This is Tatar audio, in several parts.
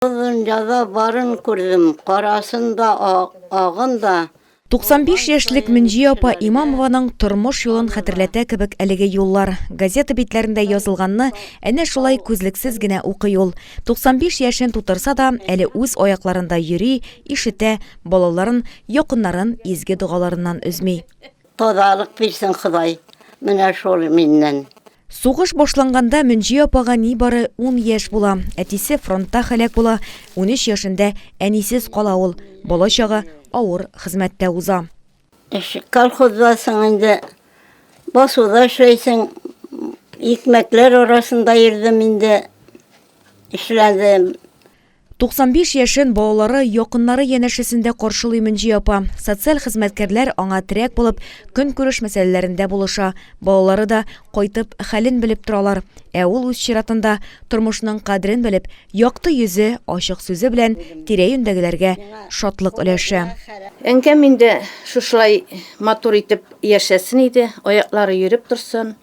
Uzun жаза барын күрдем, карасында, агында. 95 яшьлек Мөнҗи апа Имамованың тормыш юлын хәтерләтә кебек әлеге юллар. Газета битләрендә язылганны әнә шулай күзлексез генә укый ул. 95 яшен тутырса да, әле үз аякларында йөри, ишетә, балаларын, якыннарын изге дугаларыннан өзми. Тазалык бирсен Ходай. Менә шул миннән. Сугыш башланганда Мөнҗи апага нибары 10 яшь була. Әтисе фронтта һәлак була. 13 яшендә әнисез кала ул. Бала чагы авыр хезмәттә уза. Колхоздасың инде. Басуда эшләйсең, икмәкләр арасында йөрдем инде. Эшләдем. 95 яшен балалары, якыннары янәшәсендә каршылый Мөнҗи апа. Социаль хезмәткәрләр аңа терәк булып, көн күреш мәсьәләләрендә булыша. Балалары да кайтып хәлен белеп торалар. Ә ул үз чиратында тормышның кадрен белеп, якты йөзе, ачык сүзе белән тирә-юньдәгеләргә шатлык өләшә. Әнкәм инде шушлай матур итеп яшәсен иде, аяклары йөреп торсын,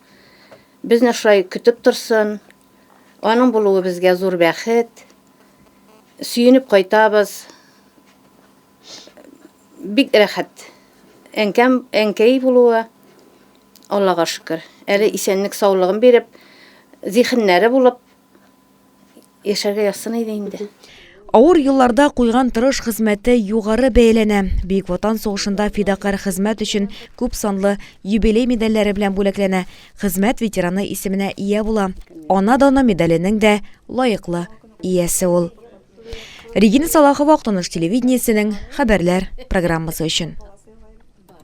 безне шулай көтеп торсын. Аның булуы безгә зур бәхет. Сөйініп кайтабыз. Бик рәхәт. Әнкәй булуы, Аллага шөкер. Әле исәнлек саулыгын биреп, зихеннәре булып яшәргә ясын иде инде. Авыр елларда куйган тырыш хезмәте югары бәяләнә. Бөек Ватан сугышында фидакар хезмәт өчен күп санлы юбилей медальләре белән бүләкләнә. Хезмәт ветераны исеменә ия була. Ана даны медаленең дә лаеклы иясе ул. Регина Салахова, Актаныш телевидениесенең хәбәрләр программасы өчен.